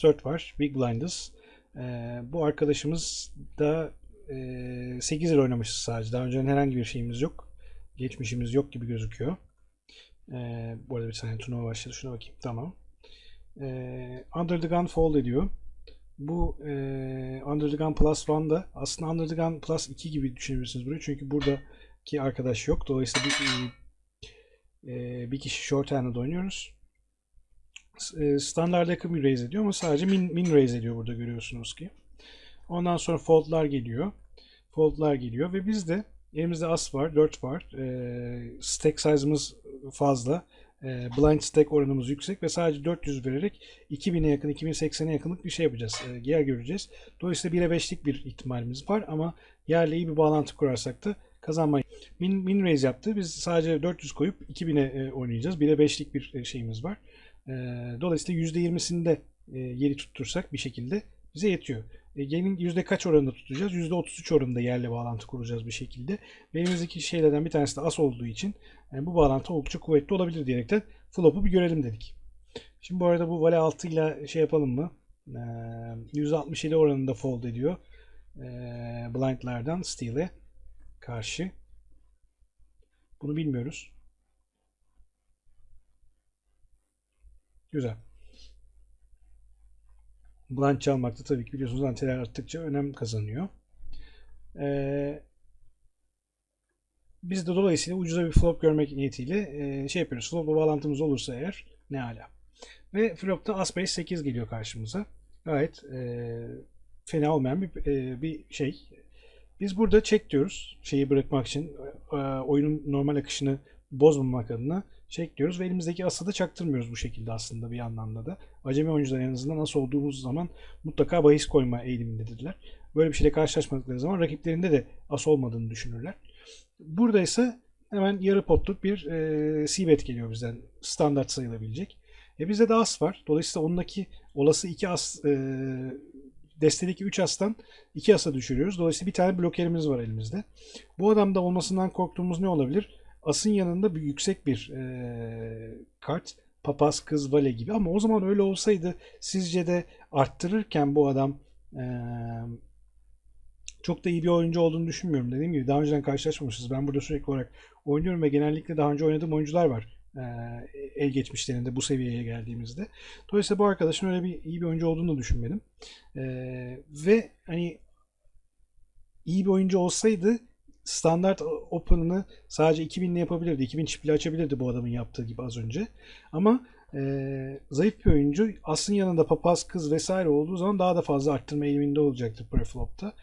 4 var. Big Blinders. Bu arkadaşımız da 8 yıl oynamışız sadece. Daha önce herhangi bir şeyimiz yok. Geçmişimiz yok gibi gözüküyor. Bu arada bir saniye turnuva başladı. Şuna bakayım. Tamam. Under the Gun fold ediyor. Bu Under the Gun Plus 1'da aslında Under the Gun Plus 2 gibi düşünebilirsiniz burayı. Çünkü buradaki arkadaş yok. Dolayısıyla bir kişi short handed oynuyoruz. Standart yakın bir raise ediyor ama sadece min raise ediyor burada görüyorsunuz ki. Ondan sonra foldlar geliyor. Foldlar geliyor ve bizde elimizde as var, 4 var. Stack size'ımız fazla. Blind stack oranımız yüksek ve sadece 400 vererek 2000'e yakın, 2080'e yakınlık bir şey yapacağız. Yer göreceğiz. Dolayısıyla 1'e 5'lik bir ihtimalimiz var ama yerle iyi bir bağlantı kurarsak da kazanmayı. Min raise yaptı. Biz sadece 400 koyup 2000'e oynayacağız. 1'e 5'lik bir şeyimiz var. Dolayısıyla %20'sinde yeri tuttursak bir şekilde bize yetiyor. Game'in yüzde kaç oranında tutacağız? %33 oranında yerle bağlantı kuracağız bir şekilde. Ve elimizdeki şeylerden bir tanesi de as olduğu için bu bağlantı oldukça kuvvetli olabilir diyerekten flop'u bir görelim dedik. Şimdi bu arada bu vale 6 ile şey yapalım mı? %67 oranında fold ediyor. Blind'lardan steal'e karşı. Bunu bilmiyoruz. Güzel. Blind çalmakta tabii ki biliyorsunuz anteler arttıkça önem kazanıyor. Biz de dolayısıyla ucuza bir flop görmek niyetiyle şey yapıyoruz. Flop'la bağlantımız olursa eğer ne ala. Ve flop'ta As 5 8 geliyor karşımıza. Gayet fena olmayan bir şey. Biz burada check diyoruz. Şeyi bırakmak için oyunun normal akışını bozmamak adına check diyoruz ve elimizdeki ası da çaktırmıyoruz bu şekilde aslında bir anlamda da. Acemi oyuncular en azından as olduğumuz zaman mutlaka bahis koyma eğilimindedirler. Böyle bir şeyle karşılaşmadıkları zaman rakiplerinde de as olmadığını düşünürler. Burada ise hemen yarı potluk bir c-bet geliyor bizden. Standart sayılabilecek. Bizde de as var. Dolayısıyla ondaki olası 2 as destedeki 3 astan 2 asa düşürüyoruz. Dolayısıyla bir tane blokerimiz var elimizde. Bu adamda olmasından korktuğumuz ne olabilir? Asın yanında bir yüksek bir kart. Papaz, kız, vale gibi. Ama o zaman öyle olsaydı sizce de arttırırken bu adam çok da iyi bir oyuncu olduğunu düşünmüyorum. Dediğim gibi daha önceden karşılaşmamışız. Ben burada sürekli olarak oynuyorum ve genellikle daha önce oynadığım oyuncular var. El geçmişlerinde bu seviyeye geldiğimizde. Dolayısıyla bu arkadaşın öyle bir iyi bir oyuncu olduğunu da düşünmedim. Ve hani iyi bir oyuncu olsaydı standart open'ını sadece 2000 ile yapabilirdi. 2000 çiftli açabilirdi bu adamın yaptığı gibi az önce. Ama zayıf bir oyuncu asın yanında papaz, kız vesaire olduğu zaman daha da fazla arttırma eğiliminde olacaktır preflop'ta.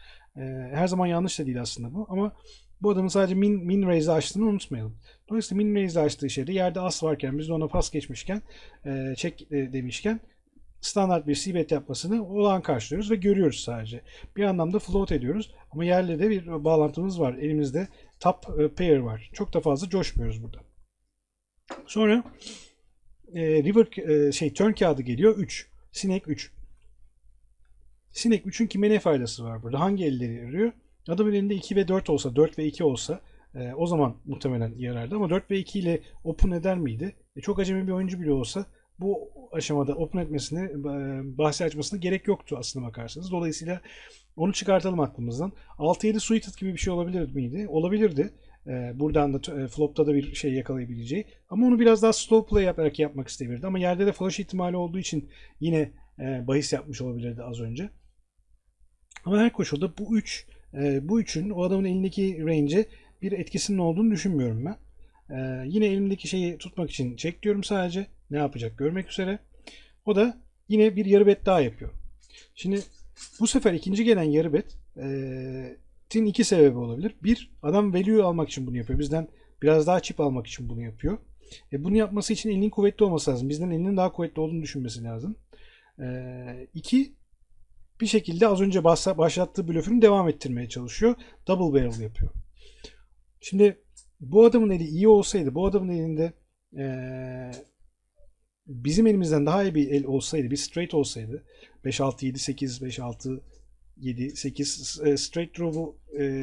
Her zaman yanlış da değil aslında bu ama bu adamın sadece min raise açtığını unutmayalım. Dolayısıyla min raise açtığı şeyde yerde as varken biz de ona pas geçmişken check demişken standart bir c-bet yapmasını olağan karşılıyoruz ve görüyoruz sadece. Bir anlamda float ediyoruz ama yerle de bir bağlantımız var. Elimizde top pair var. Çok da fazla coşmuyoruz burada. Sonra river turn kağıdı geliyor 3. Sinek 3. Sinek 3'ün kime ne faydası var burada? Hangi elleri yarıyor? Adamın elinde 2 ve 4 olsa, 4 ve 2 olsa o zaman muhtemelen yarardı ama 4 ve 2 ile open eder miydi? Çok acemi bir oyuncu bile olsa bu aşamada open etmesine, bahsi açmasına gerek yoktu aslına bakarsanız. Dolayısıyla onu çıkartalım aklımızdan. 6-7 suited gibi bir şey olabilir miydi? Olabilirdi. Buradan da flop'ta da bir şey yakalayabileceği. Ama onu biraz daha slow play yaparak yapmak isteyebilirdi. Ama yerde de flush ihtimali olduğu için yine bahis yapmış olabilirdi az önce. Ama her koşulda bu üçün o adamın elindeki range'e bir etkisinin olduğunu düşünmüyorum ben. Yine elimdeki şeyi tutmak için check diyorum sadece. Ne yapacak görmek üzere. O da yine bir yarı bet daha yapıyor. Şimdi bu sefer ikinci gelen yarı bet tin iki sebebi olabilir. Bir, adam value almak için bunu yapıyor. Bizden biraz daha chip almak için bunu yapıyor. Bunu yapması için elinin kuvvetli olması lazım. Bizden elinin daha kuvvetli olduğunu düşünmesi lazım. İki, bir şekilde az önce başlattığı blöfünü devam ettirmeye çalışıyor. Double barrel yapıyor. Şimdi bu adamın eli iyi olsaydı, bu adamın elinde bizim elimizden daha iyi bir el olsaydı, bir straight olsaydı 5-6-7-8, 5-6-7-8 straight draw'u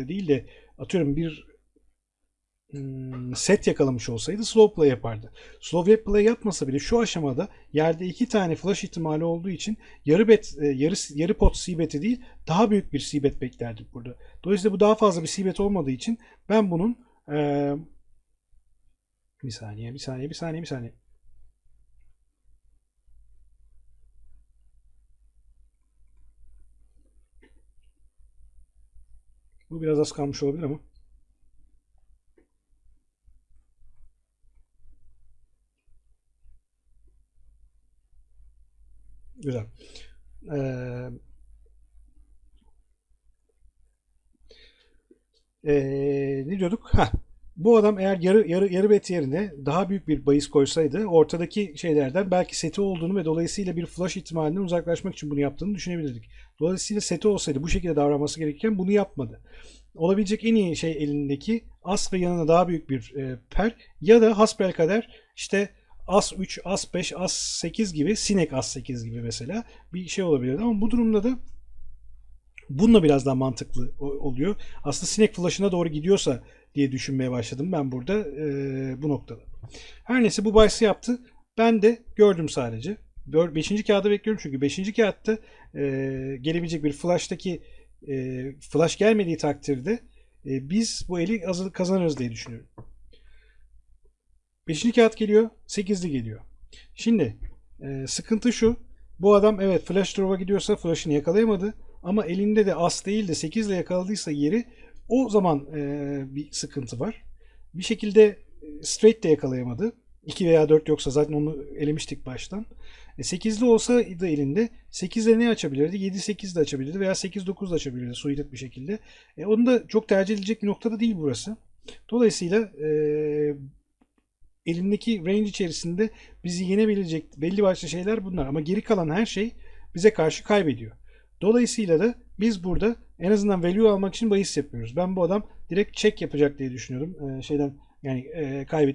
değil de atıyorum bir set yakalamış olsaydı slow play yapardı. Slow play yapmasa bile şu aşamada yerde 2 tane flash ihtimali olduğu için yarı pot c-bet'i değil daha büyük bir c-bet beklerdik burada. Dolayısıyla bu daha fazla bir c-bet olmadığı için ben bunun bir saniye. Bu biraz az kalmış olabilir ama. Güzel. Ne diyorduk? Bu adam eğer yarı bet yerine daha büyük bir bahis koysaydı ortadaki şeylerden belki seti olduğunu ve dolayısıyla bir flush ihtimalinden uzaklaşmak için bunu yaptığını düşünebilirdik. Dolayısıyla seti olsaydı bu şekilde davranması gerekirken bunu yapmadı. Olabilecek en iyi şey elindeki as ve yanına daha büyük bir per ya da hasbelkader işte as 3, as 5, as 8 gibi sinek as 8 gibi mesela bir şey olabilirdi ama bu durumda da bununla biraz daha mantıklı oluyor. Aslında sinek flash'ına doğru gidiyorsa diye düşünmeye başladım ben burada bu noktada. Her neyse bu bahsi yaptı. Ben de gördüm sadece. 5. kağıdı bekliyorum çünkü 5. kağıtta gelebilecek bir flash'taki flash gelmediği takdirde biz bu eli kazanırız diye düşünüyorum. 5. kağıt geliyor, 8'li geliyor. Şimdi sıkıntı şu. Bu adam evet flash draw'a gidiyorsa flash'ını yakalayamadı. Ama elinde de as değil de 8 ile yakaladıysa yeri o zaman bir sıkıntı var. Bir şekilde straight de yakalayamadı. 2 veya 4 yoksa zaten onu elemiştik baştan. 8'li olsaydı elinde 8 ile ne açabilirdi? 7-8 de açabilirdi veya 8-9 da açabilirdi suited bir şekilde. Onun da çok tercih edilecek bir noktada değil burası. Dolayısıyla elindeki range içerisinde bizi yenebilecek belli başlı şeyler bunlar. Ama geri kalan her şey bize karşı kaybediyor. Dolayısıyla da biz burada en azından value almak için bahis yapıyoruz. Ben bu adam direkt check yapacak diye düşünüyorum. Yani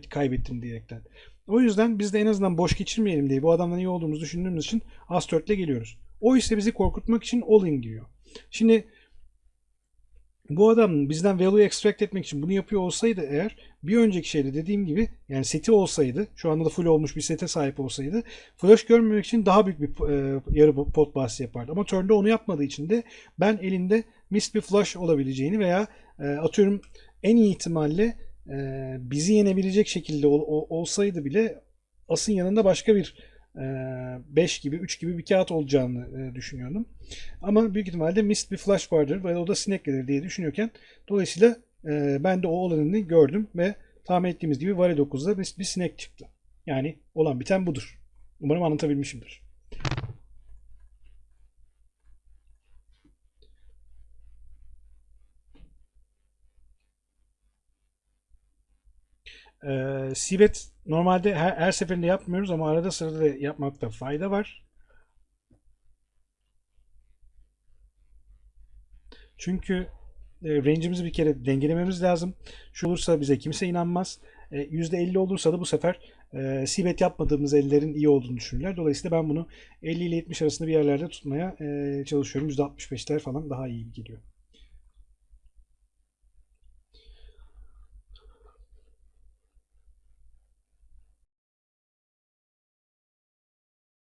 kaybettim diyerekten. O yüzden biz de en azından boş geçirmeyelim diye bu adamdan iyi olduğumuzu düşündüğümüz için as 4 ile geliyoruz. O ise bizi korkutmak için all in giriyor. Şimdi bu adam bizden value extract etmek için bunu yapıyor olsaydı eğer bir önceki şeyde dediğim gibi yani seti olsaydı şu anda da full olmuş bir sete sahip olsaydı flash görmemek için daha büyük bir yarı pot bahsi yapardı. Ama turn'da onu yapmadığı için de ben elinde missed bir flash olabileceğini veya atıyorum en iyi ihtimalle bizi yenebilecek şekilde olsaydı bile asın yanında başka bir 5 gibi 3 gibi bir kağıt olacağını düşünüyordum. Ama büyük ihtimalle missed bir flash vardır ve o da sinek gelir diye düşünüyorken dolayısıyla ben de o olanını gördüm ve tahmin ettiğimiz gibi Vale 9'da bir sinek çıktı. Yani olan biten budur. Umarım anlatabilmişimdir. Sibet normalde her seferinde yapmıyoruz ama arada sırada da yapmakta fayda var. Çünkü range'imizi bir kere dengelememiz lazım. Şu olursa bize kimse inanmaz. %50 olursa da bu sefer sibet yapmadığımız ellerin iyi olduğunu düşünürler. Dolayısıyla ben bunu 50 ile 70 arasında bir yerlerde tutmaya çalışıyorum. %65'ler falan daha iyi geliyor.